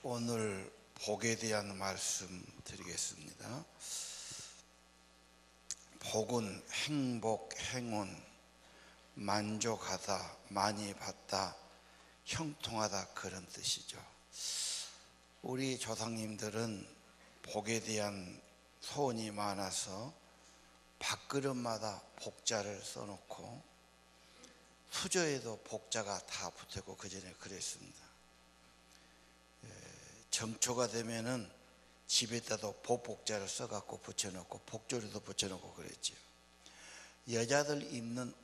오늘 복에 대한 말씀 드리겠습니다. 복은 행복, 행운, 만족하다, 많이 받다, 형통하다 그런 뜻이죠. 우리 조상님들은 복에 대한 소원이 많아서 밥그릇마다 복자를 써놓고 수저에도 복자가 다 붙었고 그전에 그랬습니다. 정초가 되면은 집에다도 복복자를 써갖고 붙여놓고 복조리도 붙여놓고 그랬죠. 여자들 입는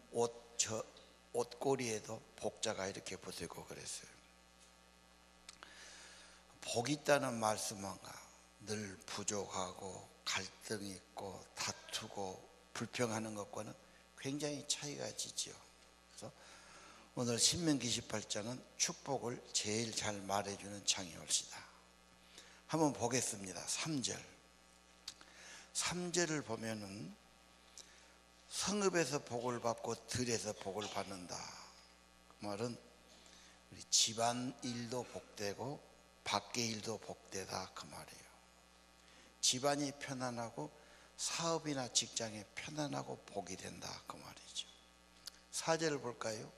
옷걸이에도 복자가 이렇게 붙었고 그랬어요. 복 있다는 말씀은가 늘 부족하고 갈등 있고 다투고 불평하는 것과는 굉장히 차이가 지죠. 그래서 오늘 신명기 28장은 축복을 제일 잘 말해주는 장이 올시다. 한번 보겠습니다. 3절. 3절을 보면은 성읍에서 복을 받고 들에서 복을 받는다. 그 말은 우리 집안 일도 복되고 밖의 일도 복되다 그 말이에요. 집안이 편안하고 사업이나 직장이 편안하고 복이 된다 그 말이죠. 4절을 볼까요?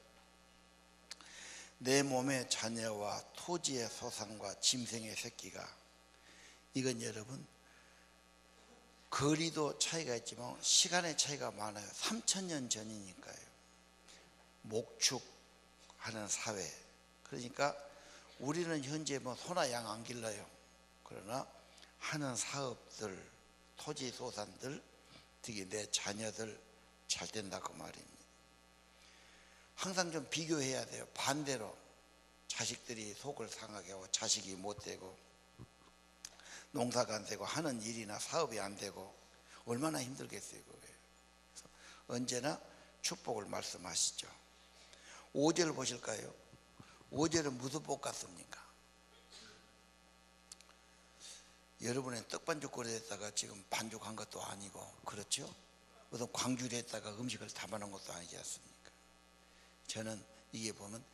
내 몸의 자녀와 토지의 소산과 짐승의 새끼가, 이건 여러분 거리도 차이가 있지만 시간의 차이가 많아요. 3000년 전이니까요. 목축하는 사회. 그러니까 우리는 현재 뭐 소나 양 안 길러요. 그러나 하는 사업들, 토지 소산들, 특히 내 자녀들 잘 된다 그 말입니다. 항상 좀 비교해야 돼요. 반대로 자식들이 속을 상하게 하고 자식이 못 되고 농사가 안 되고 하는 일이나 사업이 안 되고 얼마나 힘들겠어요. 그거예요. 그래서 언제나 축복을 말씀하시죠. 5절 보실까요? 5절은 무슨 복 같습니까? 여러분의 떡반죽거리에다가 지금 반죽한 것도 아니고 그렇죠? 무슨 광주리에다가 음식을 담아놓은 것도 아니지 않습니까? 저는 이게 보면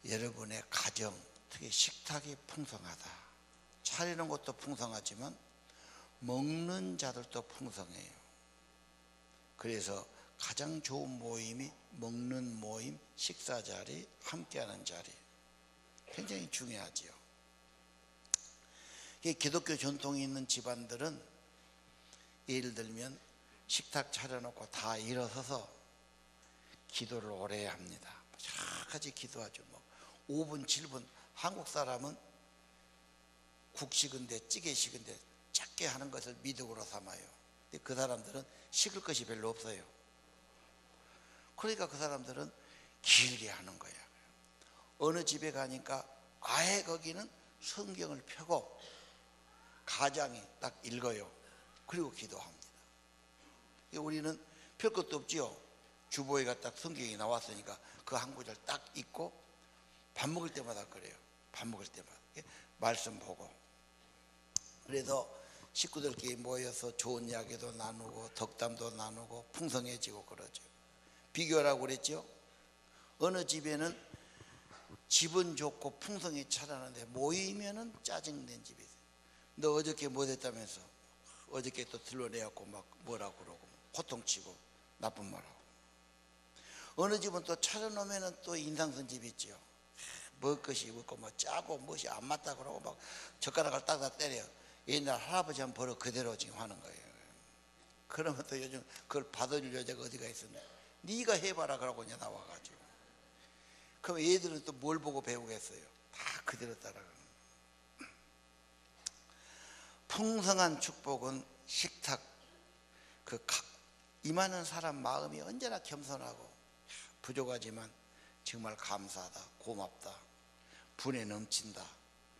여러분의 가정, 특히 식탁이 풍성하다. 차리는 것도 풍성하지만 먹는 자들도 풍성해요. 그래서 가장 좋은 모임이 먹는 모임, 식사 자리, 함께하는 자리. 굉장히 중요하지요. 기독교 전통이 있는 집안들은 예를 들면 식탁 차려놓고 다 일어서서 기도를 오래 합니다. 여러 가지 기도하죠. 5분, 7분. 한국 사람은 국식인데 찌개식인데 작게 하는 것을 미덕으로 삼아요. 근데 그 사람들은 식을 것이 별로 없어요. 그러니까 그 사람들은 길게 하는 거야. 어느 집에 가니까 아예 거기는 성경을 펴고 가장이 딱 읽어요. 그리고 기도합니다. 우리는 별 것도 없지요. 주보에가 딱 성경이 나왔으니까 그 한 구절 딱 읽고 밥 먹을 때마다 그래요. 밥 먹을 때마다 말씀 보고. 그래서 식구들끼리 모여서 좋은 이야기도 나누고 덕담도 나누고 풍성해지고 그러죠. 비교라고 그랬죠. 어느 집에는 집은 좋고 풍성히 차려는데 모이면은 짜증낸 집이 있어요. 너 어저께 뭐 됐다면서 어저께 또 들러내갖고 막 뭐라고 그러고 호통치고 나쁜 말하고. 어느 집은 또 차려놓으면은 또 인상쓴 집이 있죠. 먹을 것이 없고 뭐 짜고 무엇이 안 맞다 그러고 막 젓가락을 딱딱 때려요. 옛날 할아버지 한 버릇 그대로 지금 하는 거예요. 그러면 또 요즘 그걸 받아줄 여자가 어디가 있었냐. 네가 해봐라 그러고 이제 나와가지고. 그럼 얘들은 또 뭘 보고 배우겠어요. 다 그대로 따라가는. 풍성한 축복은 식탁, 임하는 사람 마음이 언제나 겸손하고 부족하지만 정말 감사하다, 고맙다, 분에 넘친다.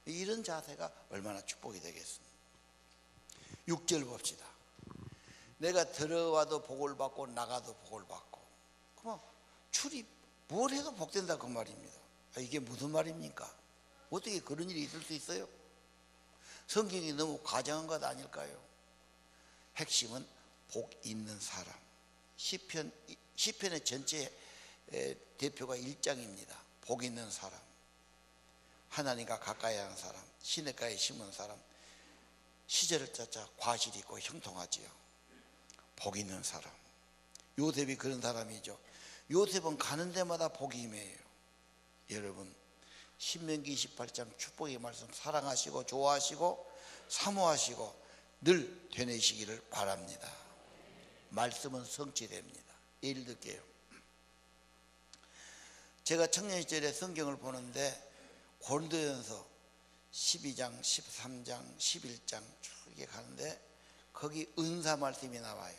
이런 자세가 얼마나 축복이 되겠습니까? 6절 봅시다. 내가 들어와도 복을 받고 나가도 복을 받고. 그럼 출입 뭘 해도 복된다 그 말입니다. 이게 무슨 말입니까? 어떻게 그런 일이 있을 수 있어요? 성경이 너무 과장한 것 아닐까요? 핵심은 복 있는 사람. 시편의 전체 대표가 1장입니다. 복 있는 사람. 하나님과 가까이 하는 사람, 시냇가에 심은 사람, 시절을 찾아 과실이 있고 형통하지요. 복 있는 사람. 요셉이 그런 사람이죠. 요셉은 가는 데마다 복이 임해요. 여러분, 신명기 28장 축복의 말씀 사랑하시고 좋아하시고 사모하시고 늘 되뇌시기를 바랍니다. 말씀은 성취됩니다. 예를 들게요. 제가 청년 시절에 성경을 보는데 고린도전서 12장, 13장, 11장 이렇게 가는데 거기 은사 말씀이 나와요.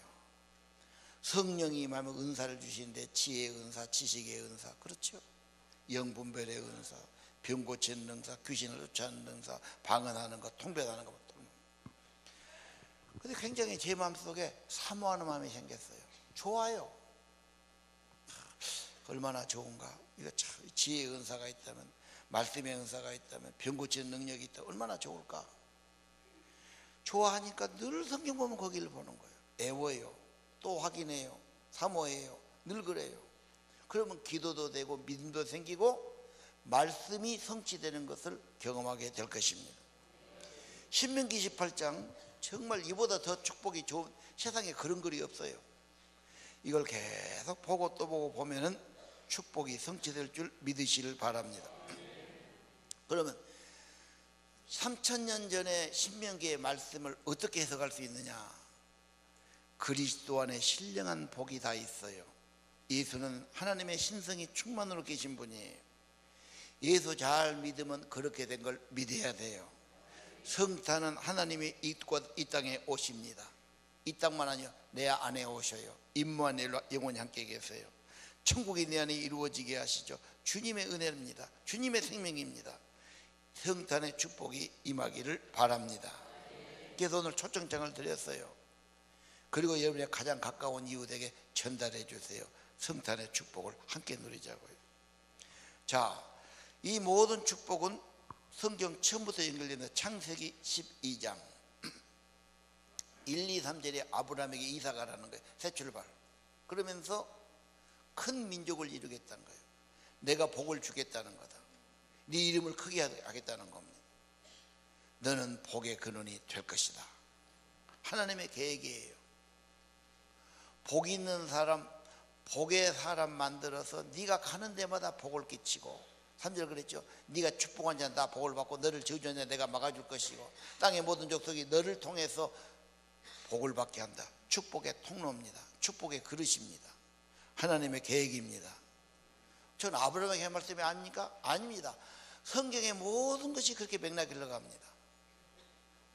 성령이 임하면 은사를 주시는데 지혜의 은사, 지식의 은사, 그렇죠? 영분별의 은사, 병 고치는 은사, 귀신을 쫓아내는 은사, 방언하는 것, 통변하는 것. 근데 굉장히 제 마음속에 사모하는 마음이 생겼어요. 좋아요. 얼마나 좋은가. 이거 참 지혜의 은사가 있다면, 말씀의 은사가 있다면, 병 고치는 능력이 있다면 얼마나 좋을까. 좋아하니까 늘 성경 보면 거기를 보는 거예요. 애워요. 또 확인해요. 사모해요. 늘 그래요. 그러면 기도도 되고 믿음도 생기고 말씀이 성취되는 것을 경험하게 될 것입니다. 신명기 28장 정말 이보다 더 축복이 좋은 세상에 그런 글이 없어요. 이걸 계속 보고 또 보고 보면은 축복이 성취될 줄 믿으시길 바랍니다. 그러면 3000년 전에 신명기의 말씀을 어떻게 해석할 수 있느냐? 그리스도 안에 신령한 복이 다 있어요. 예수는 하나님의 신성이 충만으로 계신 분이에요. 예수 잘 믿으면 그렇게 된 걸 믿어야 돼요. 성탄은 하나님이 이 땅에 오십니다. 이 땅만 아니요, 내 안에 오셔요. 임마누엘과 영원히 함께 계세요. 천국이 내 안에 이루어지게 하시죠. 주님의 은혜입니다. 주님의 생명입니다. 성탄의 축복이 임하기를 바랍니다. 그래서 오늘 초청장을 드렸어요. 그리고 여러분의 가장 가까운 이웃에게 전달해 주세요. 성탄의 축복을 함께 누리자고요. 자, 이 모든 축복은 성경 처음부터 연결되는 창세기 12장 1, 2, 3절에 아브라함에게 이사가라는 거예요. 새 출발. 그러면서 큰 민족을 이루겠다는 거예요. 내가 복을 주겠다는 거다. 네 이름을 크게 하겠다는 겁니다. 너는 복의 근원이 될 것이다. 하나님의 계획이에요. 복 있는 사람, 복의 사람 만들어서 네가 가는 데마다 복을 끼치고, 3절 그랬죠. 네가 축복한 자는 다 복을 받고 너를 저주한 자는 내가 막아줄 것이고 땅의 모든 족속이 너를 통해서 복을 받게 한다. 축복의 통로입니다. 축복의 그릇입니다. 하나님의 계획입니다. 전 아브라함에게 한 말씀이 아닙니까? 아닙니다. 성경의 모든 것이 그렇게 맥락이 흘러갑니다.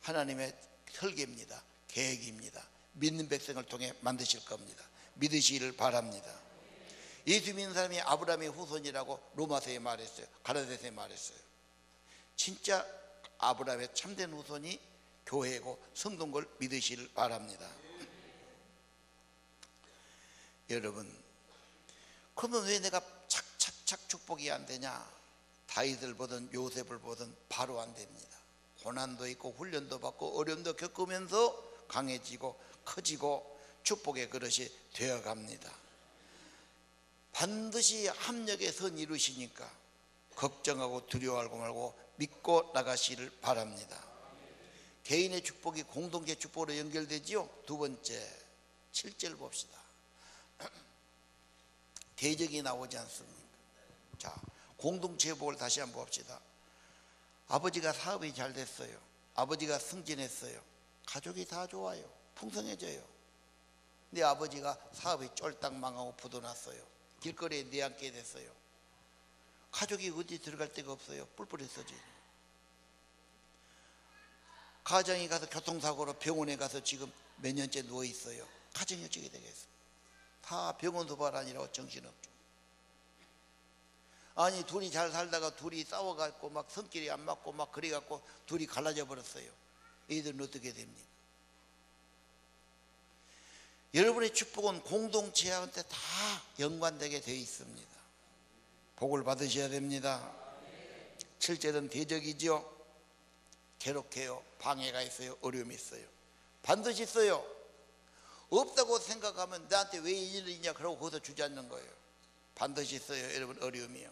하나님의 설계입니다. 계획입니다. 믿는 백성을 통해 만드실 겁니다. 믿으시기를 바랍니다. 예수 믿는 사람이 아브라함의 후손이라고 로마서에 말했어요. 가라데서에 말했어요. 진짜 아브라함의 참된 후손이 교회고 성도인 걸 믿으시기를 바랍니다. 여러분, 그러면 왜 내가 착착착 축복이 안 되냐? 다윗을 보든 요셉을 보든 바로 안 됩니다. 고난도 있고 훈련도 받고 어려움도 겪으면서 강해지고 커지고 축복의 그릇이 되어갑니다. 반드시 합력의 선 이루시니까 걱정하고 두려워하고 말고 믿고 나가시기를 바랍니다. 개인의 축복이 공동체 축복으로 연결되지요. 두 번째 7절 봅시다. 대적이 나오지 않습니까? 자, 공동체의 복을 다시 한번 봅시다. 아버지가 사업이 잘 됐어요. 아버지가 승진했어요. 가족이 다 좋아요. 풍성해져요. 근데 아버지가 사업이 쫄딱 망하고 부도났어요. 길거리에 내앉게 됐어요. 가족이 어디 들어갈 데가 없어요. 뿔뿔이 써져요. 가장이 가서 교통사고로 병원에 가서 지금 몇 년째 누워 있어요. 가정이 어떻게 되겠어요? 다 병원 도발하니라고 정신없죠. 아니 둘이 잘 살다가 둘이 싸워갖고 막 성질이 안 맞고 막 그래갖고 둘이 갈라져 버렸어요. 이들은 어떻게 됩니까? 여러분의 축복은 공동체한테 다 연관되게 되어 있습니다. 복을 받으셔야 됩니다. 7절은 대적이죠. 괴롭게요. 방해가 있어요. 어려움이 있어요. 반드시 있어요. 없다고 생각하면 나한테 왜 이 일이 있냐 그러고 거기서 주저앉는 거예요. 반드시 있어요. 여러분, 어려움이요.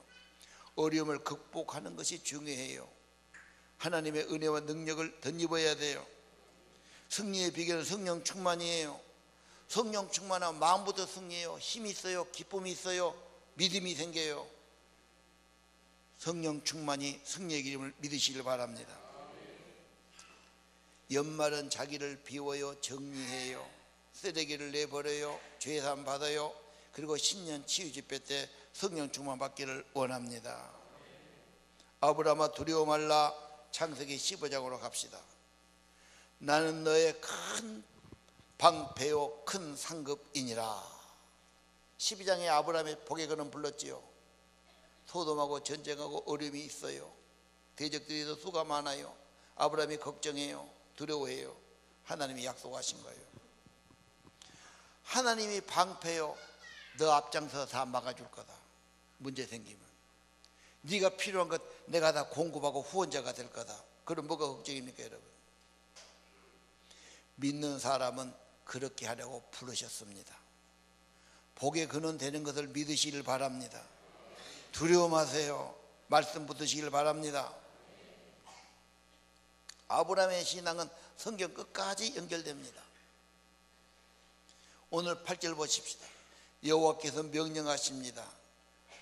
어려움을 극복하는 것이 중요해요. 하나님의 은혜와 능력을 덧입어야 돼요. 승리의 비결은 성령 충만이에요. 성령 충만하면 마음부터 승리해요. 힘이 있어요. 기쁨이 있어요. 믿음이 생겨요. 성령 충만이 승리의 길임을 믿으시길 바랍니다. 연말은 자기를 비워요. 정리해요. 쓰레기를 내버려요. 죄사함 받아요. 그리고 신년 치유 집회 때 성령 충만 받기를 원합니다. 아브라함아 두려워 말라. 창세기 15장으로 갑시다. 나는 너의 큰 방패요 큰 상급이니라. 12장에 아브라함의 복의 근원 불렀지요. 소돔하고 전쟁하고 어려움이 있어요. 대적들이 더 수가 많아요. 아브라함이 걱정해요. 두려워해요. 하나님이 약속하신 거예요. 하나님이 방패요. 너 앞장서 다 막아줄 거다. 문제 생기면 네가 필요한 것 내가 다 공급하고 후원자가 될 거다. 그럼 뭐가 걱정입니까 여러분? 믿는 사람은 그렇게 하려고 부르셨습니다. 복의 근원 되는 것을 믿으시길 바랍니다. 두려워 마세요. 말씀 붙으시길 바랍니다. 아브라함의 신앙은 성경 끝까지 연결됩니다. 오늘 8절 보십시다. 여호와께서 명령하십니다.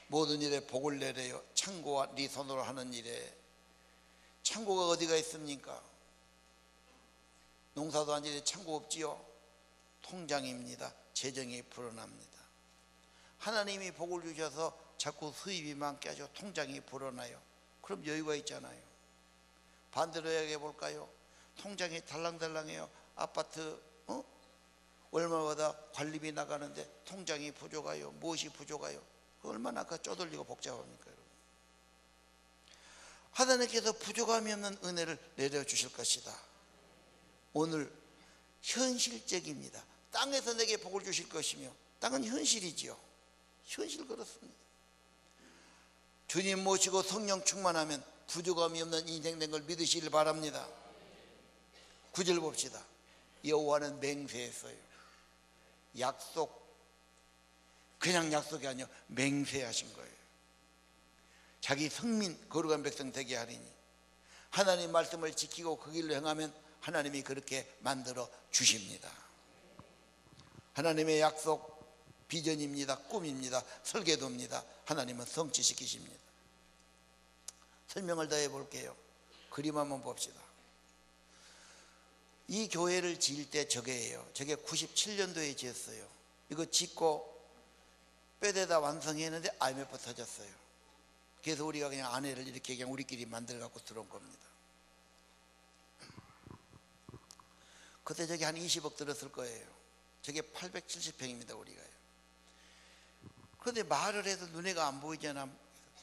모든 일에 복을 내려요. 창고와 네 손으로 하는 일에. 창고가 어디가 있습니까? 농사도 한 일에 창고 없지요. 통장입니다. 재정이 불어납니다. 하나님이 복을 주셔서 자꾸 수입이 많게 하죠. 통장이 불어나요. 그럼 여유가 있잖아요. 반대로 이야기해 볼까요? 통장이 달랑달랑해요. 아파트 얼마마다 관리비 나가는데 통장이 부족해요. 무엇이 부족해요? 얼마나 아까 쪼들리고 복잡합니까 여러분? 하나님께서 부족함이 없는 은혜를 내려주실 것이다. 오늘 현실적입니다. 땅에서 내게 복을 주실 것이며, 땅은 현실이지요. 현실 그렇습니다. 주님 모시고 성령 충만하면 부족함이 없는 인생 된 걸 믿으시길 바랍니다. 9절 봅시다. 여호와는 맹세했어요. 약속, 그냥 약속이 아니요 맹세하신 거예요. 자기 성민 거룩한 백성 되게 하리니 하나님 말씀을 지키고 그 길로 행하면 하나님이 그렇게 만들어 주십니다. 하나님의 약속, 비전입니다. 꿈입니다. 설계도입니다. 하나님은 성취시키십니다. 설명을 더 해볼게요. 그림 한번 봅시다. 이 교회를 지을 때 저게예요. 저게 97년도에 지었어요. 이거 짓고 뼈대다 완성했는데 IMF 터졌어요. 그래서 우리가 그냥 아내를 이렇게 그냥 우리끼리 만들어 갖고 들어온 겁니다. 그때 저게 한 20억 들었을 거예요. 저게 870평입니다 우리가요. 그런데 말을 해도 눈에가 안 보이잖아.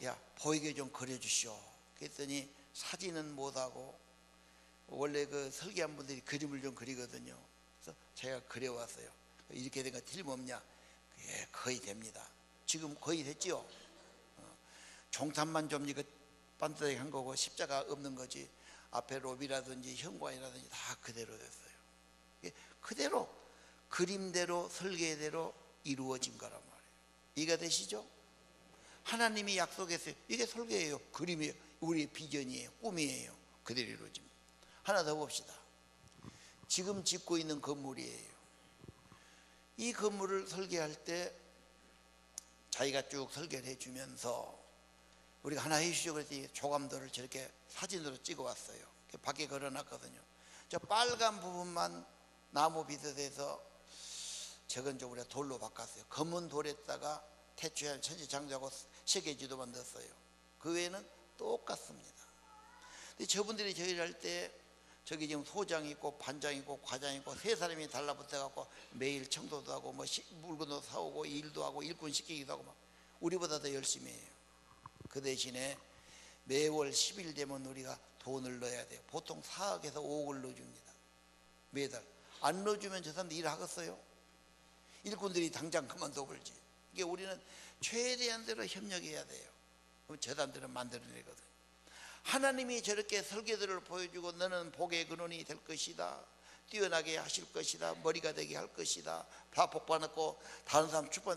야 보이게 좀 그려주시오. 그랬더니 사진은 못하고 원래 그 설계한 분들이 그림을 좀 그리거든요. 그래서 제가 그려왔어요. 이렇게 된 거 틀림없냐? 예, 거의 됩니다. 지금 거의 됐지요. 종탄만 좀 이거 반듯하게 한 거고 십자가 없는 거지. 앞에 로비라든지 현관이라든지 다 그대로 됐어요. 그대로 그림대로 설계대로 이루어진 거란 말이에요. 이해가 되시죠? 하나님이 약속했어요. 이게 설계예요. 그림이에요. 우리의 비전이에요. 꿈이에요. 그대로 이루어집니다. 하나 더 봅시다. 지금 짓고 있는 건물이에요. 이 건물을 설계할 때 자기가 쭉 설계를 해주면서 우리가 하나 해주시죠 그랬더니 조감도를 저렇게 사진으로 찍어 왔어요. 밖에 걸어놨거든요. 저 빨간 부분만 나무 비슷해서 저건 좀 우리가 돌로 바꿨어요. 검은 돌에다가 태초에 천지창조하고 세계지도 만들었어요. 그 외에는 똑같습니다. 근데 저분들이 저희를 할 때 저기 지금 소장 있고 반장 있고 과장 있고 세 사람이 달라붙어 갖고 매일 청소도 하고 뭐 물건도 사오고 일도 하고 일꾼 시키기도 하고 막 우리보다 더 열심히 해요. 그 대신에 매월 10일 되면 우리가 돈을 넣어야 돼요. 보통 4억에서 5억을 넣어줍니다. 매달. 안 넣어주면 저 사람들 일하겠어요? 일꾼들이 당장 그만둬 버리지. 이게 우리는 최대한대로 협력해야 돼요. 그럼 저 사람들은 만들어내거든. 하나님이 저렇게 설계도를 보여주고 너는 복의 근원이 될 것이다. 뛰어나게 하실 것이다. 머리가 되게 할 것이다. 다 복받았고 다른 사람 축복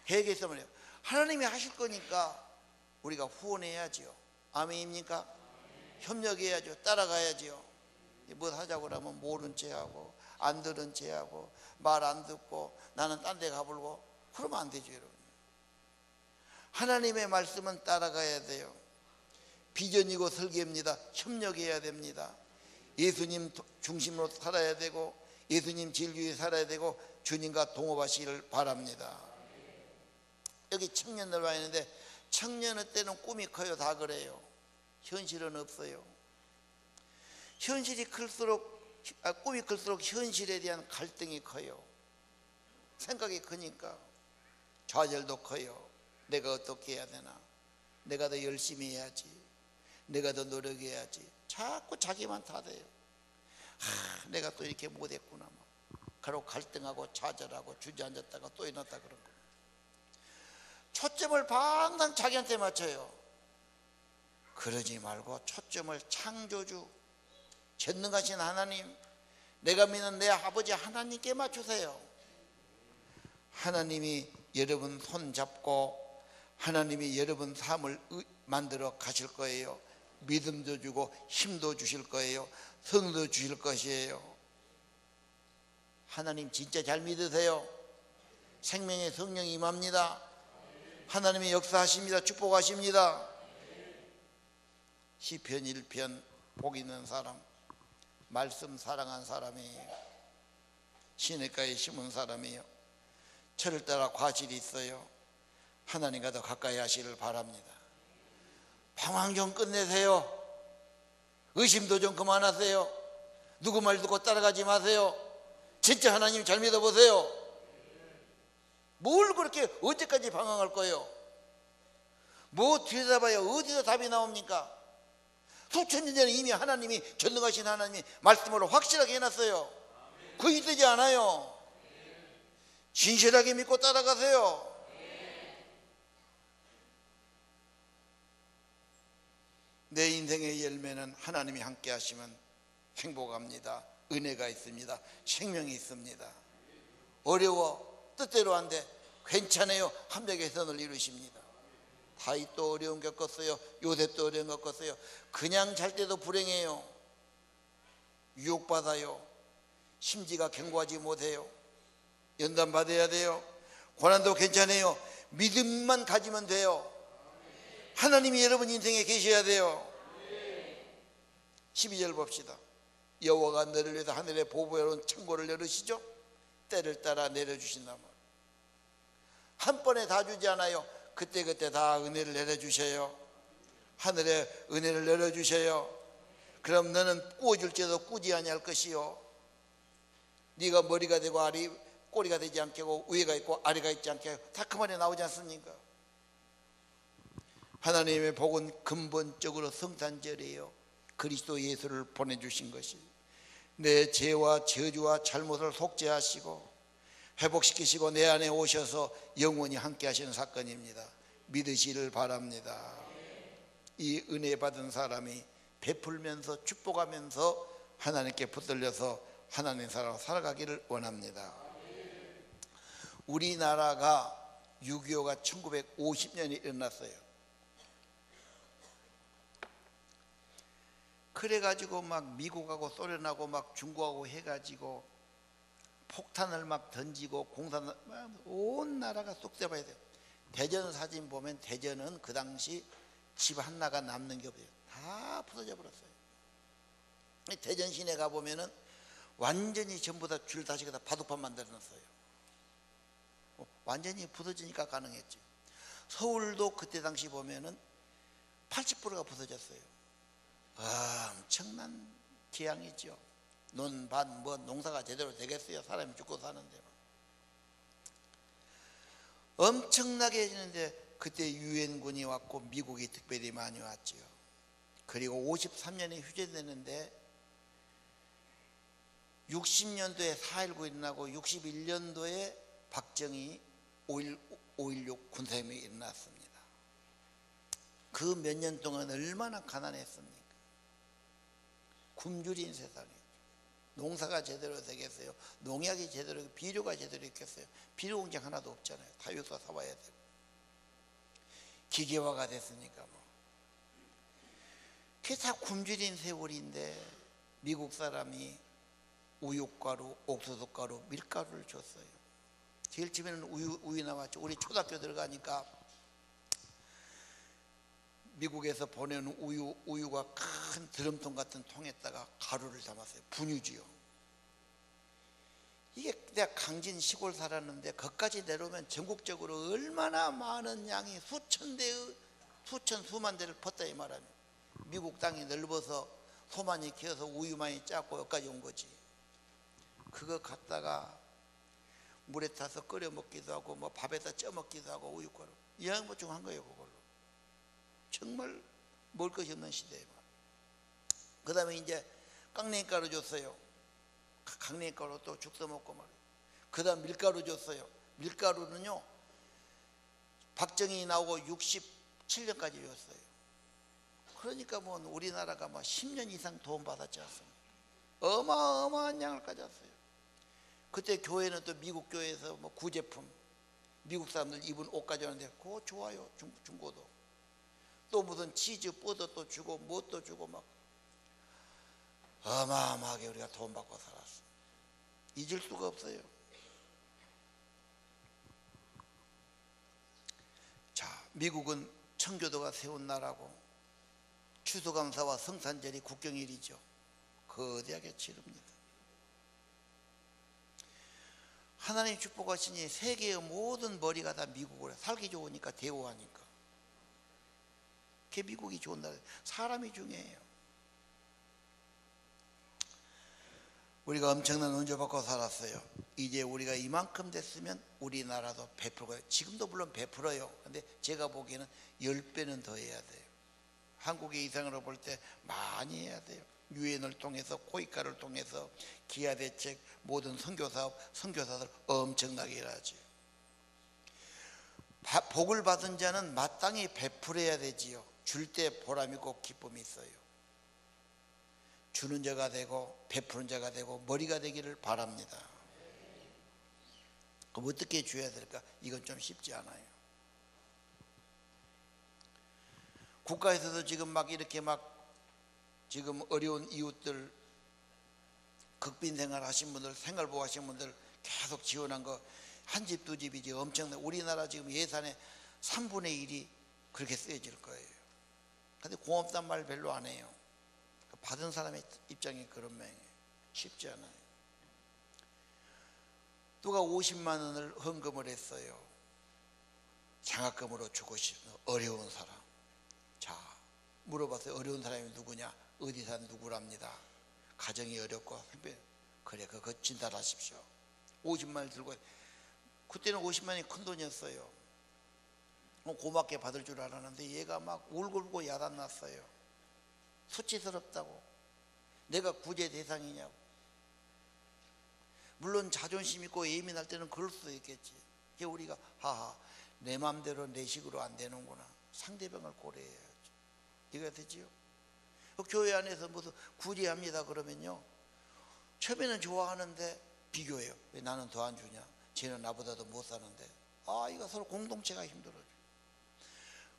계획했어 말이에요. 하나님이 하실 거니까 우리가 후원해야지요. 아멘입니까? 협력해야죠. 따라가야지요. 뭐 하자고 그러면 모른 체하고 안 들은 체하고 말 안 듣고 나는 딴 데 가불고 그러면 안 되죠, 여러분. 하나님의 말씀은 따라가야 돼요. 비전이고 설계입니다. 협력해야 됩니다. 예수님 중심으로 살아야 되고 예수님 진리에 살아야 되고 주님과 동업하시기를 바랍니다. 여기 청년들 와 있는데 청년의 때는 꿈이 커요. 다 그래요. 현실은 없어요. 현실이 클수록 꿈이 클수록 현실에 대한 갈등이 커요. 생각이 크니까 좌절도 커요. 내가 어떻게 해야 되나? 내가 더 열심히 해야지. 내가 더 노력해야지. 자꾸 자기만 탓해요. 내가 또 이렇게 못했구나. 그러고 갈등하고 좌절하고 주저앉았다가 또 일어났다 그런 거예요. 초점을 항상 자기한테 맞춰요. 그러지 말고 초점을 창조주 전능하신 하나님, 내가 믿는 내 아버지 하나님께 맞추세요. 하나님이 여러분 손 잡고 하나님이 여러분 삶을 만들어 가실 거예요. 믿음도 주고 힘도 주실 거예요. 성도 주실 것이에요. 하나님 진짜 잘 믿으세요. 생명의 성령이 임합니다. 하나님이 역사하십니다. 축복하십니다. 시편 1편 복 있는 사람, 말씀 사랑한 사람이에요. 시냇가에 심은 사람이에요. 철을 따라 과실이 있어요. 하나님과 더 가까이 하시기를 바랍니다. 방황 좀 끝내세요. 의심도 좀 그만하세요. 누구 말 듣고 따라가지 마세요. 진짜 하나님 잘 믿어보세요. 뭘 그렇게 언제까지 방황할 거예요? 뭐 들여다봐요. 어디서 답이 나옵니까? 수천 년 전에 이미 하나님이 전능하신 하나님이 말씀으로 확실하게 해놨어요. 거의 되지 않아요. 진실하게 믿고 따라가세요. 내 인생의 열매는 하나님이 함께 하시면 행복합니다. 은혜가 있습니다. 생명이 있습니다. 어려워 뜻대로 안 돼. 괜찮아요. 합력의 선을 이루십니다. 다윗도 어려움 겪었어요. 요셉도 어려움 겪었어요. 그냥 잘 때도 불행해요. 유혹받아요. 심지가 견고하지 못해요. 연단 받아야 돼요. 고난도 괜찮아요. 믿음만 가지면 돼요. 하나님이 여러분 인생에 계셔야 돼요. 12절 봅시다. 여호와가 너를 위해서 하늘에 보배로운 창고를 열으시죠. 때를 따라 내려주신다. 한 번에 다 주지 않아요. 그때그때 다 은혜를 내려주셔요. 하늘에 은혜를 내려주셔요. 그럼 너는 꾸어줄지도 꾸지 아니할 것이요. 네가 머리가 되고 꼬리가 되지 않게 하고 위에가 있고 아래가 있지 않게 하고 다 그 말에 나오지 않습니까? 하나님의 복은 근본적으로 성탄절이에요. 그리스도 예수를 보내주신 것이 내 죄와 저주와 잘못을 속죄하시고 회복시키시고 내 안에 오셔서 영원히 함께 하시는 사건입니다. 믿으시기를 바랍니다. 이 은혜 받은 사람이 베풀면서 축복하면서 하나님께 붙들려서 하나님 사람으로 살아가기를 원합니다. 우리나라가 6.25가 1950년에 일어났어요. 그래가지고 막 미국하고 소련하고 막 중국하고 해가지고 폭탄을 막 던지고 공산 온 나라가 쏙잡아야 돼요. 대전 사진 보면 대전은 그 당시 집 하나가 남는 게 없어요. 다 부서져 버렸어요. 대전 시내 가 보면은 완전히 전부 다 줄 다시 다 바둑판 만들어 놨어요. 완전히 부서지니까 가능했죠. 서울도 그때 당시 보면은 80%가 부서졌어요. 엄청난 재앙이죠. 논밭 뭐 농사가 제대로 되겠어요? 사람이 죽고 사는데 엄청나게 해지는데 그때 유엔군이 왔고 미국이 특별히 많이 왔죠. 그리고 53년에 휴전되는데 60년도에 4.19 일어나고 61년도에 박정희 5.16 군사혁명이 일어났습니다. 그 몇 년 동안 얼마나 가난했습니까? 굶주린 세상이죠. 농사가 제대로 되겠어요? 농약이 제대로, 비료가 제대로 있겠어요? 비료 공장 하나도 없잖아요. 다 여기서 사와야 되고. 기계화가 됐으니까 뭐. 그게 다 굶주린 세월인데 미국 사람이 우유가루, 옥수수가루, 밀가루를 줬어요. 제일 처음에는 우유 나왔죠. 우리 초등학교 들어가니까 미국에서 보내는 우유가 큰 드럼통 같은 통에다가 가루를 담았어요. 분유지요. 이게 내가 강진 시골 살았는데 거기까지 내려오면 전국적으로 얼마나 많은 양이 수만 대를 펐다 이 말합니다. 미국 땅이 넓어서 소만이 키워서 우유만이 작고 여기까지 온 거지. 그거 갖다가 물에 타서 끓여 먹기도 하고 뭐 밥에다 쪄 먹기도 하고 우유가루 영양보충한 거예요. 그걸로 정말 먹을 것이 없는 시대에. 그 다음에 이제 깡냉이가루 줬어요. 강냉이가루 또 죽 써먹고 말이에요. 그 다음 밀가루 줬어요. 밀가루는요 박정희 나오고 67년까지 줬어요. 그러니까 뭐 우리나라가 뭐 10년 이상 도움 받았지 않습니까? 어마어마한 양을 가졌어요. 그때 교회는 또 미국 교회에서 뭐 구제품 미국 사람들 입은 옷 가져왔는데 그거 좋아요. 중고도 또 무슨 치즈 뻗어 또 주고 뭣도 주고 막 어마어마하게 우리가 돈 받고 살았어. 잊을 수가 없어요. 자, 미국은 청교도가 세운 나라고 추수감사와 성탄절이 국경일이죠. 거대하게 치릅니다. 하나님 축복하시니 세계의 모든 머리가 다 미국으로 살기 좋으니까 대우하니까. 그게 미국이 좋은 나라예요. 사람이 중요해요. 우리가 엄청난 은혜 받고 살았어요. 이제 우리가 이만큼 됐으면 우리나라도 베풀어요. 지금도 물론 베풀어요. 근데 제가 보기에는 10배는 더 해야 돼요. 한국의 이상으로 볼 때 많이 해야 돼요. 유엔을 통해서 코이카를 통해서 기아대책 모든 선교사업 선교사들 엄청나게 일하죠. 복을 받은 자는 마땅히 베풀어야 되지요. 줄 때 보람 있고 기쁨이 있어요. 주는 자가 되고 베푸는 자가 되고 머리가 되기를 바랍니다. 그럼 어떻게 줘야 될까? 이건 좀 쉽지 않아요. 국가에서도 지금 막 이렇게 막 지금 어려운 이웃들 극빈 생활 하신 분들 생활보호 하신 분들 계속 지원한 거 한 집 두 집이지 엄청나. 우리나라 지금 예산의 3분의 1이 그렇게 쓰여질 거예요. 근데 고맙단 말 별로 안 해요. 받은 사람의 입장이 그런 모양이에요. 쉽지 않아요. 누가 50만 원을 헌금을 했어요. 장학금으로 주고 싶은 어려운 사람. 자, 물어봤어요. 어려운 사람이 누구냐? 어디 사는 누구랍니다. 가정이 어렵고 그래 그거 진단하십시오. 50만 원 들고 그때는 50만이 큰 돈이었어요. 고맙게 받을 줄 알았는데 얘가 막 울고 야단났어요. 수치스럽다고. 내가 구제 대상이냐고. 물론 자존심 있고 예민할 때는 그럴 수도 있겠지. 그게 우리가 하하 내 맘대로 내 식으로 안 되는구나. 상대방을 고려해야죠. 이해가 되지요? 교회 안에서 무슨 구제합니다 그러면요 처음에는 좋아하는데 비교해요. 왜 나는 더 안 주냐? 쟤는 나보다도 못 사는데. 아 이거 서로 공동체가 힘들어요.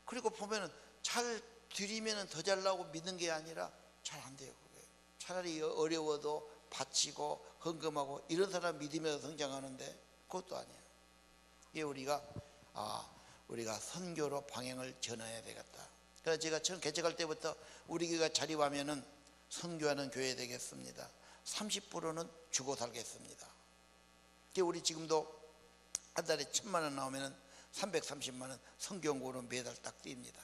그리고 보면은 잘 드리면은 더 잘 나오고 믿는 게 아니라 잘 안 돼요. 그게. 차라리 어려워도 바치고 헌금하고 이런 사람 믿으면서 성장하는데 그것도 아니에요. 이게 우리가 선교로 방향을 전해야 되겠다. 그래서 제가 처음 개척할 때부터 우리 교회가 자립하면은 선교하는 교회 되겠습니다. 30%는 주고 살겠습니다. 우리 지금도 한 달에 1000만 원 나오면은 330만 원 선교연구로 매달 딱 띱니다.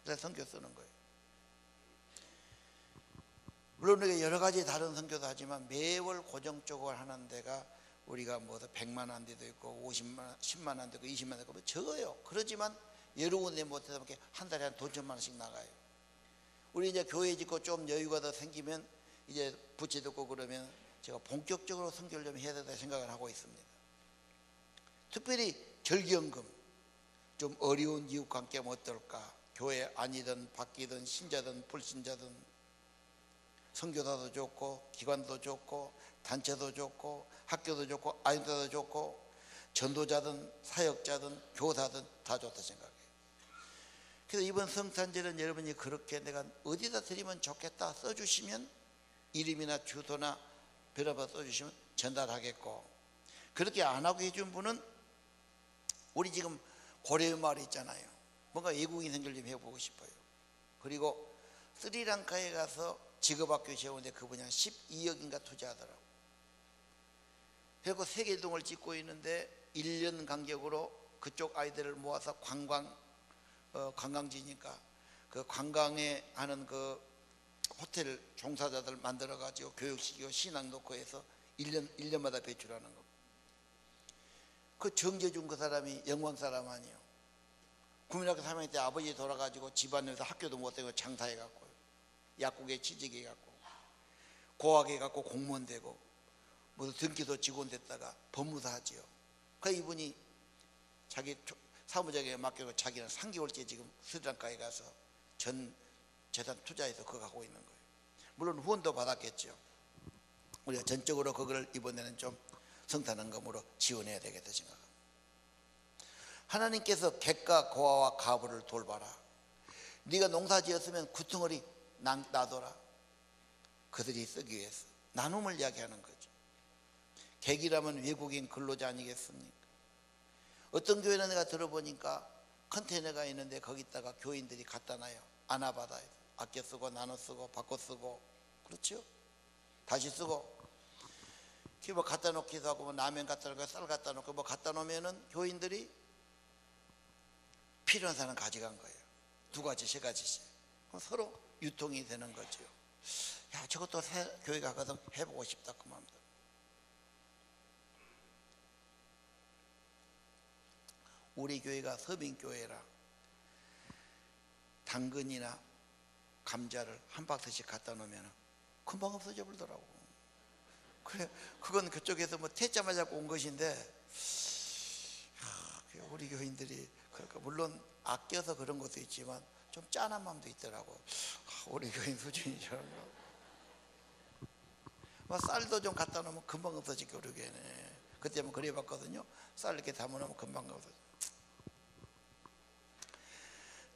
그래서 선교 쓰는 거예요. 물론 우리가 여러 가지 다른 선교도 하지만 매월 고정적으로 하는 데가 우리가 뭐 100만 원 데도 있고 50만 원, 10만 원 되고 20만 원 되고 적어요. 그러지만 여러 군데 못해서 이렇게 한 달에 한 돈 천만 원씩 나가요. 우리 이제 교회 짓고 좀 여유가 더 생기면 이제 부채 듣고 그러면 제가 본격적으로 선교를 좀 해야 된다 생각을 하고 있습니다. 특별히 절기연금 좀 어려운 이웃과 함께 하면 어떨까? 교회 아니든 바뀌든 신자든 불신자든 선교사도 좋고 기관도 좋고 단체도 좋고 학교도 좋고 아이들도 좋고 전도자든 사역자든 교사든 다 좋다 생각해요. 그래서 이번 성탄절은 여러분이 그렇게 내가 어디다 드리면 좋겠다 써주시면, 이름이나 주소나 별하나 써주시면 전달하겠고, 그렇게 안 하고 해준 분은, 우리 지금 고려의 마을 있잖아요. 뭔가 외국인 생활 좀 해보고 싶어요. 그리고 스리랑카에 가서 직업학교 세우는데 그분이 한 12억인가 투자하더라고. 그리고 세계동을 짓고 있는데 1년 간격으로 그쪽 아이들을 모아서 관광지니까 그 관광에 하는 그 호텔 종사자들 만들어 가지고 교육시키고 신앙 놓고 해서 1년마다 배출하는 거. 그 정재준 그 사람이 영광 사람 아니에요. 국민학교 3학년 때 아버지 돌아가지고 집안에서 학교도 못 다니고 장사해 갖고 약국에 취직해 갖고 고학해 갖고 공무원 되고 무슨 등기소 직원 됐다가 법무사 하지요. 그 이분이 자기 사무장에 맡겨서 자기는 3개월째 지금 스리랑카에 가서 전 재산 투자해서 그거 하고 있는 거예요. 물론 후원도 받았겠죠. 우리가 전적으로 그걸 이번에는 좀 성탄헌금으로 지원해야 되겠다 생각합니다. 하나님께서 객과 고아와 가부를 돌봐라. 네가 농사 지었으면 구덩어리 놔둬라. 그들이 쓰기 위해서 나눔을 이야기하는 거죠. 객이라면 외국인 근로자 아니겠습니까? 어떤 교회는 내가 들어보니까 컨테이너가 있는데 거기다가 교인들이 갖다 놔요. 아나바다에서 아껴 쓰고 나눠 쓰고 바꿔 쓰고, 그렇죠? 다시 쓰고, 뭐 갖다 놓기도 하고, 뭐 라면 갖다 놓고 쌀 갖다 놓고 뭐 갖다 놓으면은 교인들이 필요한 사람 가져간 거예요. 2가지 3가지씩. 서로 유통이 되는 거죠. 야, 저것도 교회 가거든 해보고 싶다 그 마음도. 우리 교회가 서빙교회라 당근이나 감자를 한 박스씩 갖다 놓으면 금방 없어져 버리더라고. 그래, 그건 그쪽에서 뭐 퇴짜 맞고 온 것인데, 우리 교인들이 그러니까 물론 아껴서 그런 것도 있지만 좀 짠한 마음도 있더라고. 우리 교인 수준이 저런가. 뭐 쌀도 좀 갖다 놓으면 금방 없어지게 우리 교회는. 그때 한번 그래 봤거든요. 쌀 이렇게 담아 놓으면 금방 없어져.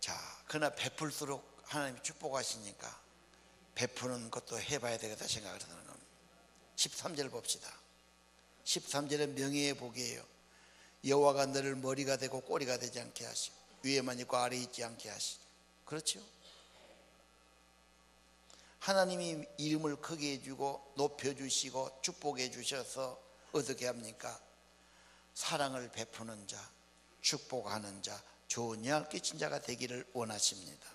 자, 그러나 베풀수록 하나님이 축복하시니까 베푸는 것도 해봐야 되겠다 생각을 하는 겁니다. 13절 봅시다. 13절은 명예의 복이에요. 여호와가 너를 머리가 되고 꼬리가 되지 않게 하시고 위에만 있고 아래에 있지 않게 하시고. 그렇죠? 하나님이 이름을 크게 해주고 높여주시고 축복해 주셔서 어떻게 합니까? 사랑을 베푸는 자, 축복하는 자, 좋은 영향을 끼친 자가 되기를 원하십니다.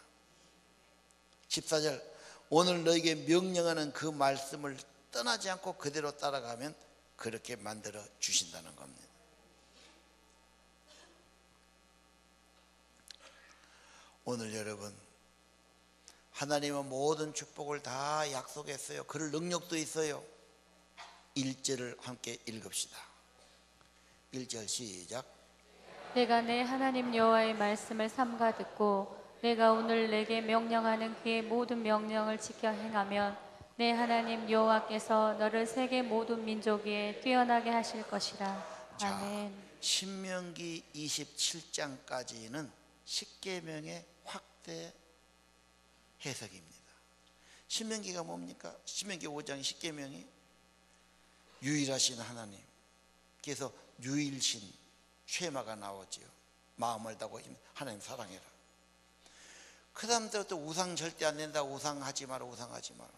14절, 오늘 너에게 명령하는 그 말씀을 떠나지 않고 그대로 따라가면 그렇게 만들어 주신다는 겁니다. 오늘 여러분, 하나님은 모든 축복을 다 약속했어요. 그럴 능력도 있어요. 1절을 함께 읽읍시다. 1절 시작. 내가 내 하나님 여호와의 말씀을 삼가 듣고 내가 오늘 내게 명령하는 그의 모든 명령을 지켜 행하면 내 하나님 여호와께서 너를 세계 모든 민족 위에 뛰어나게 하실 것이라. 아멘. 신명기 27장까지는 십계명의 확대 해석입니다. 신명기가 뭡니까? 신명기 5장 십계명이 유일하신 하나님, 그래서 유일신 쉐마가 나오지요. 마음을 다하고 하나님 사랑해라. 그 다음 또 우상 절대 안 된다. 우상하지 마라. 우상하지 마라.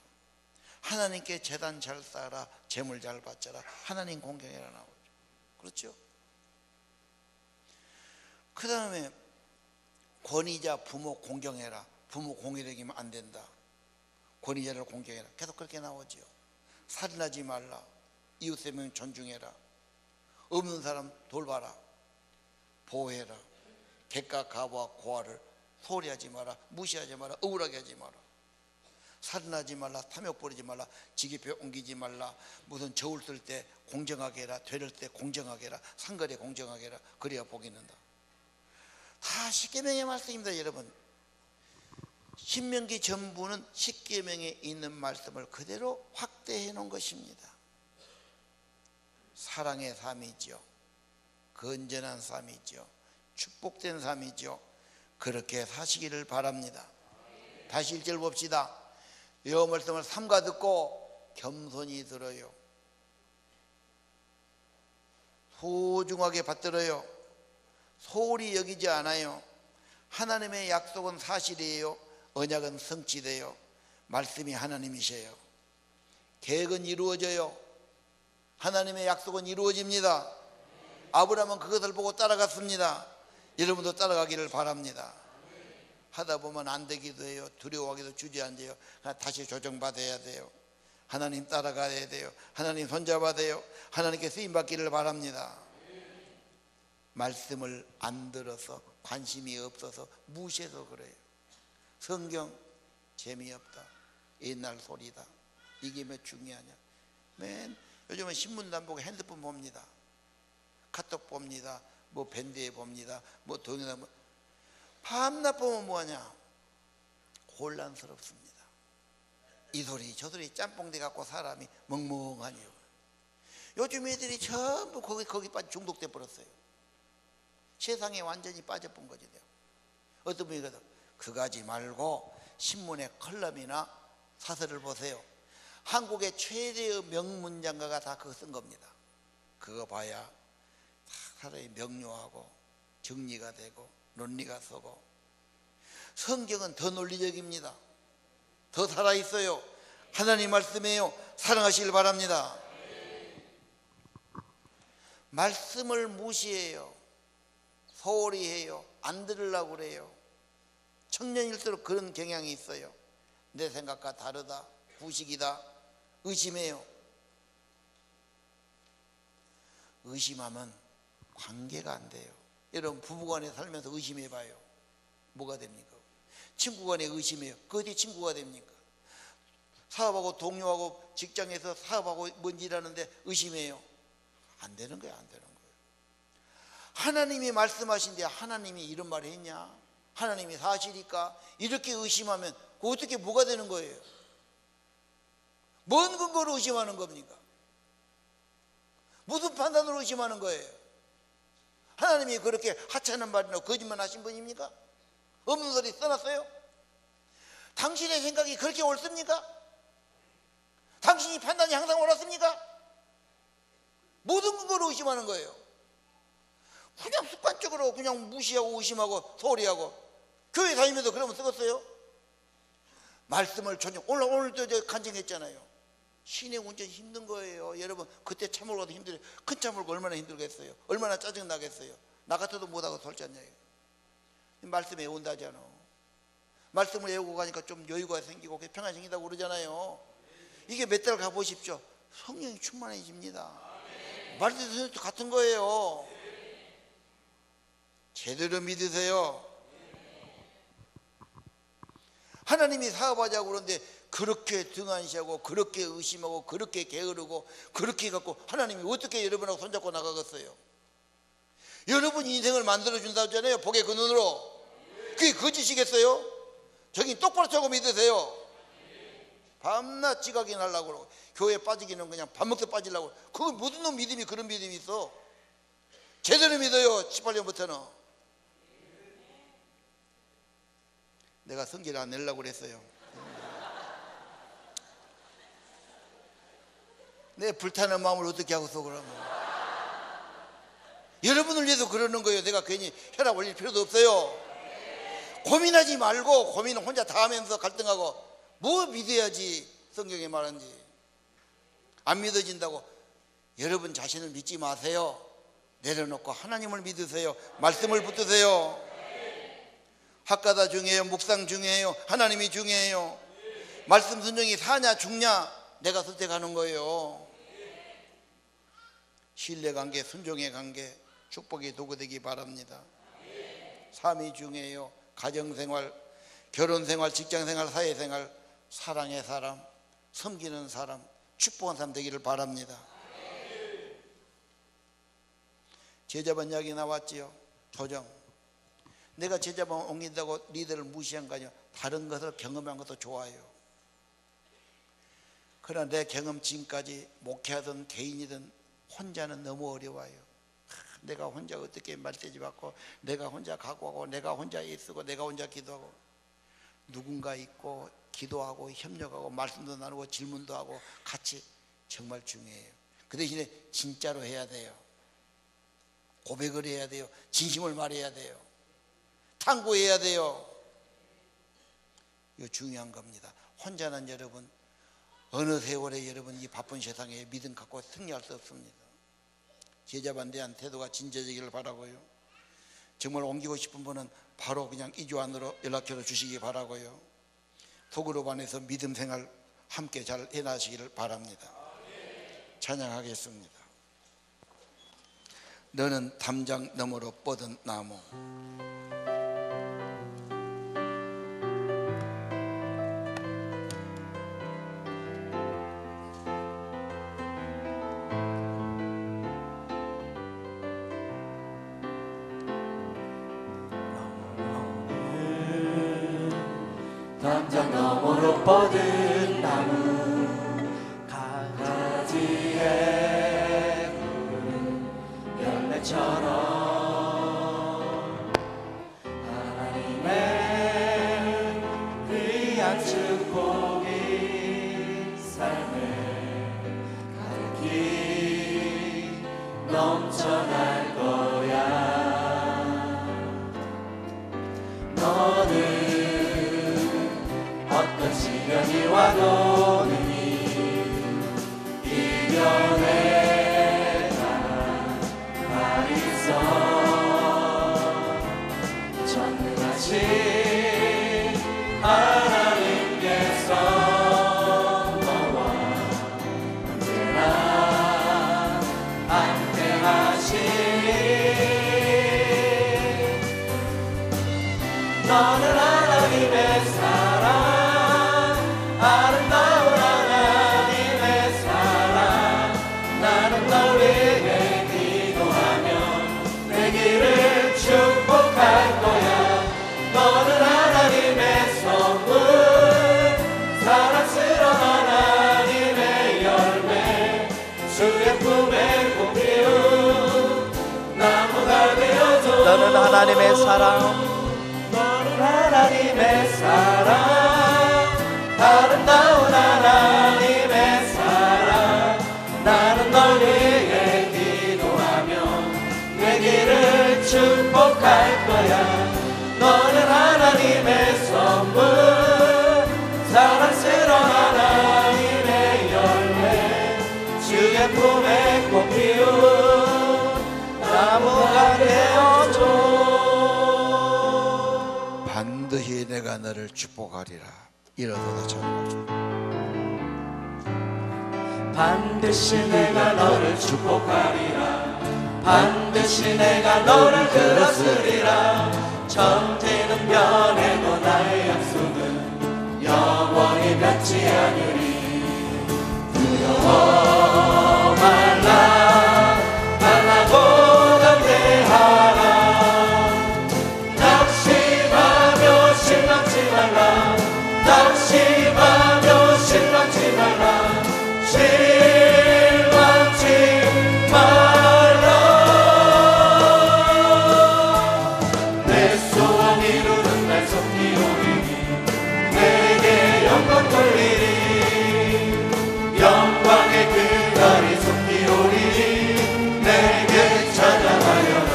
하나님께 제단 잘 쌓아라. 재물 잘 바쳐라. 하나님 공경해라 나오죠. 그렇죠? 그 다음에 권위자 부모 공경해라. 부모 공의력이면 안 된다. 권위자를 공경해라. 계속 그렇게 나오죠. 살인하지 말라. 이웃의 명 존중해라. 없는 사람 돌봐라. 보호해라. 객과 가부와 고아를 소홀히 하지 마라. 무시하지 마라. 억울하게 하지 마라. 살인하지 말라. 탐욕 부리지 말라. 지기표 옮기지 말라. 무슨 저울 쓸 때 공정하게 해라. 되를 때 공정하게 해라. 상거래 공정하게 해라. 그래야 복이 있는다. 다 십계명의 말씀입니다. 여러분, 신명기 전부는 십계명에 있는 말씀을 그대로 확대해 놓은 것입니다. 사랑의 삶이죠. 건전한 삶이죠. 축복된 삶이죠. 그렇게 사시기를 바랍니다. 다시 1절 봅시다. 여호와 말씀을 삼가 듣고 겸손히 들어요. 소중하게 받들어요. 소홀히 여기지 않아요. 하나님의 약속은 사실이에요. 언약은 성취돼요. 말씀이 하나님이셔요. 계획은 이루어져요. 하나님의 약속은 이루어집니다. 아브라함은 그것을 보고 따라갔습니다. 여러분도 따라가기를 바랍니다. 하다 보면 안 되기도 해요. 두려워하기도 주저앉아요. 다시 조정받아야 돼요. 하나님 따라가야 돼요. 하나님 손잡아야 돼요. 하나님께 쓰임받기를 바랍니다. 말씀을 안 들어서 관심이 없어서 무시해서 그래요. 성경 재미없다. 옛날 소리다. 이게 몇 중요하냐. 요즘은 신문도 안 보고 핸드폰 봅니다. 카톡 봅니다. 뭐 밴드에 봅니다. 뭐 동영상 밤낮 보면 뭐하냐. 혼란스럽습니다. 이 소리 저 소리 짬뽕대 갖고 사람이 멍멍하니요. 요즘 애들이 전부 거기 빠져 중독돼 버렸어요. 세상에 완전히 빠져본 거지. 어떤 분이 그거 하지 말고 신문의 컬럼이나 사설을 보세요. 한국의 최대의 명문장가가 다 그거 쓴 겁니다. 그거 봐야 사람이 명료하고 정리가 되고 논리가 서고. 성경은 더 논리적입니다. 더 살아있어요. 하나님 말씀이에요. 사랑하시길 바랍니다. 말씀을 무시해요. 소홀히 해요. 안 들으려고 그래요. 청년일수록 그런 경향이 있어요. 내 생각과 다르다. 구식이다. 의심해요. 의심하면 관계가 안 돼요. 여러분 부부간에 살면서 의심해봐요. 뭐가 됩니까? 친구간에 의심해요. 그 어디 친구가 됩니까? 사업하고 동료하고 직장에서 사업하고 뭔지 일하는데 의심해요. 안 되는 거예요. 안 되는 거예요. 하나님이 말씀하신데 하나님이 이런 말을 했냐? 하나님이 사실일까? 이렇게 의심하면 그 어떻게 뭐가 되는 거예요? 뭔 근거로 의심하는 겁니까? 무슨 판단으로 의심하는 거예요? 하나님이 그렇게 하찮은 말이나 거짓말 하신 분입니까? 없는 소리 써놨어요? 당신의 생각이 그렇게 옳습니까? 당신이 판단이 항상 옳았습니까? 모든 근거로 의심하는 거예요. 그냥 습관적으로 그냥 무시하고 의심하고 소리하고. 교회 다니면서 그러면 쓰겠어요? 말씀을 존중. 오늘도 저 간증했잖아요. 신의 운전 힘든 거예요. 여러분 그때 차 몰고 가도 힘들어요. 큰 차 몰고 얼마나 힘들겠어요. 얼마나 짜증나겠어요. 나 같아도 못하고 솔직하냐요. 말씀 외운다잖아. 말씀을 외우고 가니까 좀 여유가 생기고 평안이 생긴다고 그러잖아요. 이게 몇 달 가보십시오. 성령이 충만해집니다. 말씀도 같은 거예요. 제대로 믿으세요. 하나님이 사업하자고 그러는데 그렇게 등한시하고 그렇게 의심하고 그렇게 게으르고 그렇게 해갖고 하나님이 어떻게 여러분하고 손잡고 나가겠어요? 여러분 인생을 만들어준다고 하잖아요. 복의 근원으로. 그게 거짓이겠어요? 저기 똑바로 차고 믿으세요. 밤낮 지각이 나려고 그러고 교회에 빠지기는 그냥 밥 먹다 빠지려고. 그건 무슨 놈 믿음이 그런 믿음이 있어? 제대로 믿어요. 18년부터는. 내가 성질 안 내려고 그랬어요. 내 불타는 마음을 어떻게 하고서 그러면. 여러분을 위해서 그러는 거예요. 내가 괜히 혈압 올릴 필요도 없어요. 고민하지 말고 고민은 혼자 다 하면서 갈등하고 뭐 믿어야지 성경에 말한지. 안 믿어진다고 여러분 자신을 믿지 마세요. 내려놓고 하나님을 믿으세요. 말씀을 붙드세요. 학가다 중요해요. 묵상 중요해요. 하나님이 중요해요. 말씀 순종이 사냐 죽냐 내가 선택하는 거예요. 신뢰관계, 순종의 관계, 축복의 도구 되기 바랍니다. 삶이 중요해요. 가정생활, 결혼생활, 직장생활, 사회생활, 사랑의 사람, 섬기는 사람, 축복한 사람 되기를 바랍니다. 제자반 이야기 나왔지요. 조정. 내가 제자반 옮긴다고 리더를 무시한 거 아니에요. 다른 것을 경험한 것도 좋아요. 그러나 내 경험 지금까지 목회하든 개인이든 혼자는 너무 어려워요. 내가 혼자 어떻게 말대지 받고, 내가 혼자 각오하고, 내가 혼자 애쓰고, 내가 혼자 기도하고, 누군가 있고 기도하고 협력하고 말씀도 나누고 질문도 하고 같이 정말 중요해요. 그 대신에 진짜로 해야 돼요. 고백을 해야 돼요. 진심을 말해야 돼요. 탐구해야 돼요. 이거 중요한 겁니다. 혼자는 여러분 어느 세월에 여러분 이 바쁜 세상에 믿음 갖고 승리할 수 없습니다. 제자반 대한 태도가 진짜되기를 바라고요. 정말 옮기고 싶은 분은 바로 그냥 2주 안으로 연락처를 주시기 바라고요. 속으로 반해서 믿음 생활 함께 잘 해나시기를 바랍니다. 찬양하겠습니다. 너는 담장 너머로 뻗은 나무. 담장 너머로 뻗은 나무 가지에 푸른 열매처럼 하나님의 귀한 축복이 삶에 가득히 넘쳐날 거야. 너는 어떤 시련이 와도 이겨내라 말 있어. 전능하신 하나님께서 너와 언제나 함께 하시니 너는 하나님의 사랑, 아름다운 하나님의 사랑. 나는 널 위해 기도하며 내 길을 축복할 거야. 너는 하나님의 선물, 사랑스러운 하나님의 열매, 주의 품에 꼭 피운 나무가 되어줘. 너는 하나님의 사랑, 하나님의 사랑, 아름다운 하나님의 사랑. 나는 널 위해 기도하며 내 길을 축복할 거야. 너는 하나님의 선물, 사랑스러운 하나님의 열매, 주의 품에 꼭 피운 나무가 되어줘. 반드시 내가 너를 축복하리라. 일어서서 찬양하죠. 반드시 내가 너를 축복하리라. 반드시 내가 너를 들었으리라. 천지는 변해도 나의 약속은 영원히 변치 않으리. 두려워 말라, 강하고 담대하라. 낙심하며 실망치 말라. 낙심하며 실망치 말라. 실망치 말라. 내 소원 이루는 날 속히 오리니 내게 영광 돌리리. 영광의 그날이 속히 오리니 내게 찬양하여라.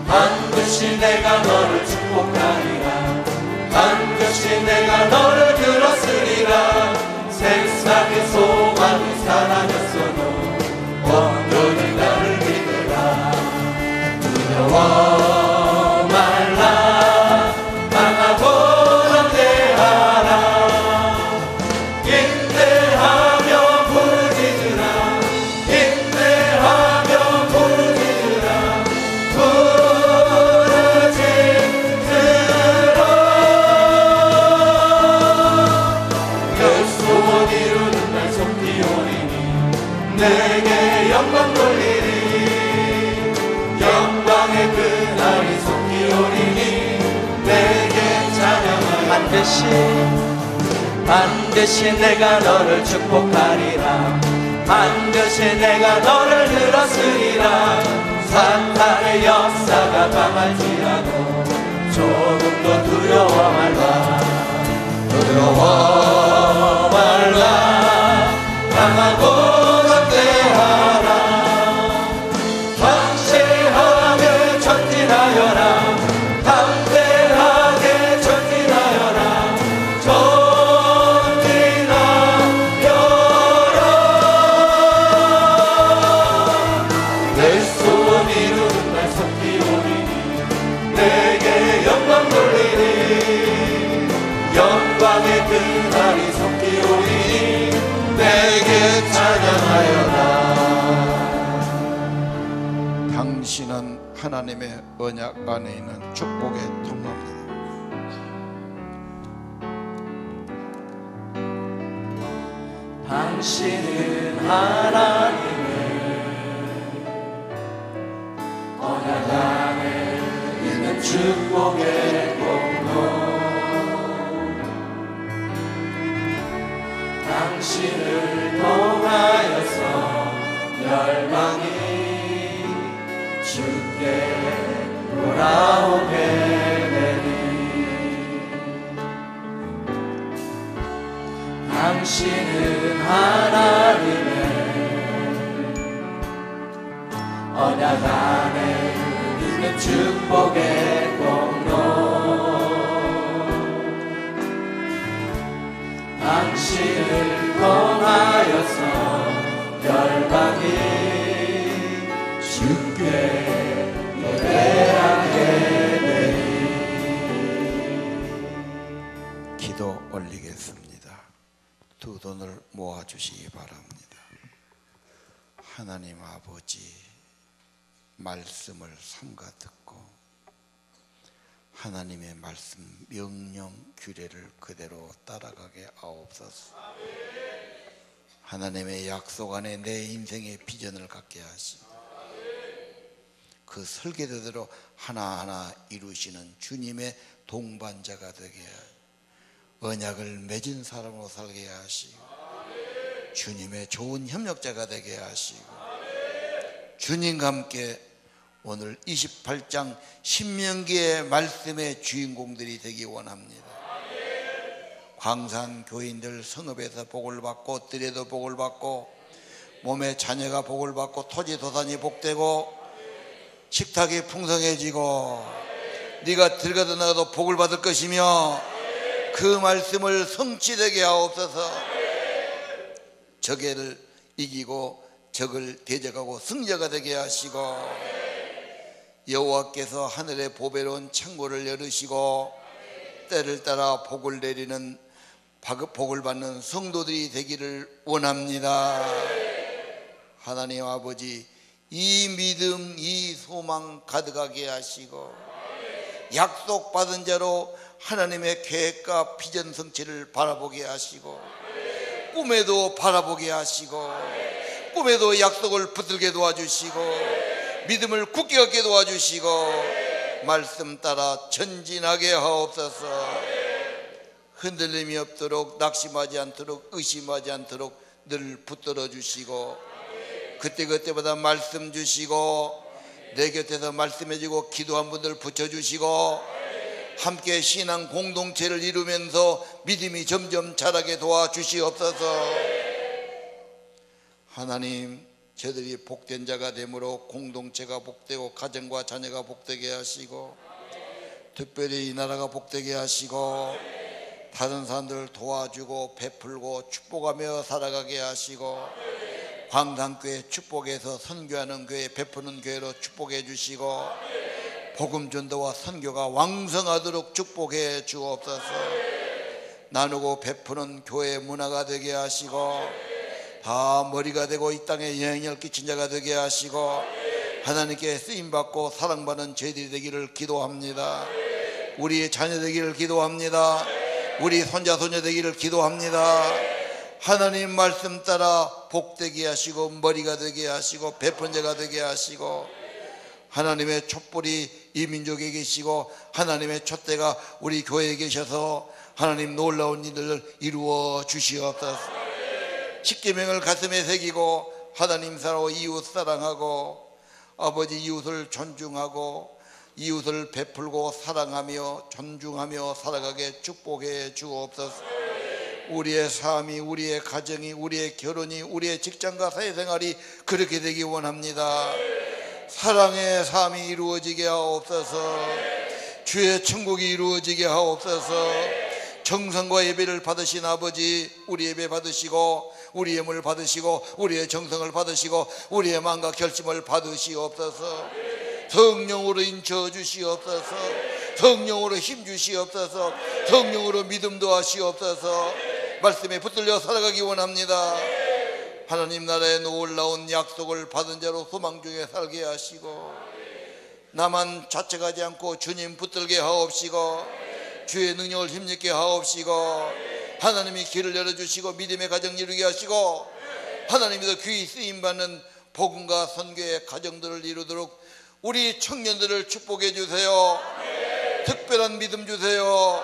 반드시 내가 너를 축복하리라. 반드시 내가 너를 들었으리라. 세상의 소망이 사라졌어도 온전히 나를 믿으라. 두려워 말라, 강하고 담대하라. 인내하며 부르짖으라. 인내하며 부르짖으라. 내게 영광 돌리리. 영광의 그날이 속히 오리니 내게 찬양하리. 반드시 내가 너를 축복하리라. 반드시 내가 너를 들었으리라. 사탄의 역사가 강할지라도 조금도 두려워 말라. 두려워 말라. 강하고 담대하라. 확실하게 전진하여라. 담대하게 전진하여라. 전진하여라. 내 소원 이루는 날 속히 오리니 내게 영광 돌리니. 영광의 그날이 속히 오리니 내게 찬양하여라. 당신은 하나님의 언약 안에 있는 축복의 통로입니다. 당신은 하나님의 언약 안에 있는 축복의 공로. 당신을 통하여서 열방이 주께 돌아오게 되니. 당신은 하나님의 언약 안에 있는 축복의 공로. 당신을 통하여서 열방이 주께 예배하게 되니. 기도 올리겠습니다. 두 손을 모아주시기 바랍니다. 하나님 아버지, 말씀을 삼가 듣고 하나님의 말씀 명령 규례를 그대로 따라가게 하옵소서. 하나님의 약속 안에 내 인생의 비전을 갖게 하시고 그 설계대로 하나하나 이루시는 주님의 동반자가 되게 하시고 언약을 맺은 사람으로 살게 하시고 주님의 좋은 협력자가 되게 하시고 주님과 함께 오늘 28장 신명기의 말씀의 주인공들이 되기 원합니다. 광산 교인들 성읍에서 복을 받고 뜰에도 복을 받고 몸에 자녀가 복을 받고 토지 도산이 복되고 식탁이 풍성해지고 네가 들어가도 나가도 복을 받을 것이며 그 말씀을 성취되게 하옵소서. 적을 이기고 적을 대적하고 승자가 되게 하시고 여호와께서 하늘의 보배로운 창고를 열으시고 때를 따라 복을 내리는 복을 받는 성도들이 되기를 원합니다. 하나님 아버지, 이 믿음, 이 소망 가득하게 하시고 약속받은 자로 하나님의 계획과 비전 성취를 바라보게 하시고 꿈에도 바라보게 하시고 꿈에도 약속을 붙들게 도와주시고 믿음을 굳게 갖게 도와주시고 말씀 따라 전진하게 하옵소서. 흔들림이 없도록, 낙심하지 않도록, 의심하지 않도록 늘 붙들어 주시고 그때그때마다 말씀 주시고 내 곁에서 말씀해주고 기도한 분들 붙여주시고 함께 신앙 공동체를 이루면서 믿음이 점점 자라게 도와주시옵소서. 하나님, 저들이 복된 자가 되므로 공동체가 복되고 가정과 자녀가 복되게 하시고 특별히 이 나라가 복되게 하시고 다른 사람들을 도와주고 베풀고 축복하며 살아가게 하시고 광산교회 축복에서 선교하는 교회, 베푸는 교회로 축복해 주시고 복음 전도와 선교가 왕성하도록 축복해 주옵소서. 나누고 베푸는 교회 문화가 되게 하시고 다 머리가 되고 이 땅에 영향을 끼친 자가 되게 하시고 하나님께 쓰임받고 사랑받는 저희들이 되기를 기도합니다. 우리의 자녀 되기를 기도합니다. 우리 손자 손녀 되기를 기도합니다. 하나님 말씀 따라 복되게 하시고 머리가 되게 하시고 베푼 자가 되게 하시고 하나님의 촛불이 이 민족에 계시고 하나님의 촛대가 우리 교회에 계셔서 하나님 놀라운 일들을 이루어 주시옵소서. 십계명을 가슴에 새기고 하나님 사랑하고 이웃 사랑하고 아버지 이웃을 존중하고 이웃을 베풀고 사랑하며 존중하며 살아가게 축복해 주옵소서. 우리의 삶이, 우리의 가정이, 우리의 결혼이, 우리의 직장과 사회생활이 그렇게 되기 원합니다. 사랑의 삶이 이루어지게 하옵소서. 주의 천국이 이루어지게 하옵소서. 정성과 예배를 받으신 아버지, 우리 예배 받으시고 우리의 예물 받으시고 우리의 정성을 받으시고 우리의 마음과 결심을 받으시옵소서. 성령으로 인쳐 주시옵소서. 성령으로 힘 주시옵소서. 성령으로 믿음도 하시옵소서. 말씀에 붙들려 살아가기 원합니다. 하나님 나라의 놀라운 약속을 받은 자로 소망 중에 살게 하시고 나만 자책하지 않고 주님 붙들게 하옵시고 주의 능력을 힘있게 하옵시고 하나님이 길을 열어주시고 믿음의 가정 이루게 하시고 하나님께서 귀히 쓰임받는 복음과 선교의 가정들을 이루도록 우리 청년들을 축복해 주세요. 특별한 믿음 주세요.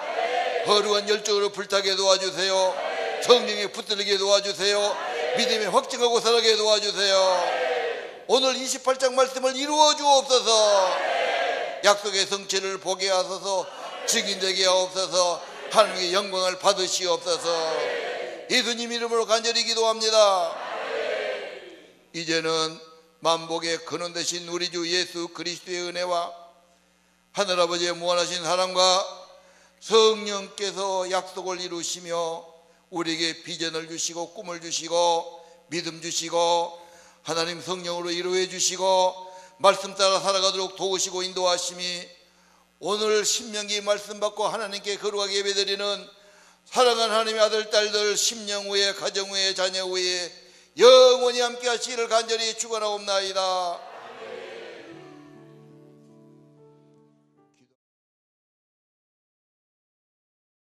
거룩한 열정으로 불타게 도와주세요. 성령에 붙들게 도와주세요. 믿음에 확증하고 살아가게 도와주세요. 오늘 28장 말씀을 이루어 주옵소서. 약속의 성취를 보게 하소서. 증인되게 하옵소서. 하나님의 영광을 받으시옵소서. 예수님 이름으로 간절히 기도합니다. 이제는 만복의 근원 되신 우리 주 예수 그리스도의 은혜와 하늘아버지의 무한하신 사랑과 성령께서 약속을 이루시며 우리에게 비전을 주시고 꿈을 주시고 믿음 주시고 하나님 성령으로 이루어 주시고 말씀 따라 살아가도록 도우시고 인도하심이 오늘 신명기 말씀 받고 하나님께 거룩하게 예배드리는 사랑하는 하나님의 아들 딸들 심령 후에 가정 후에 자녀 후에 영원히 함께 하시기를 간절히 축원하옵나이다.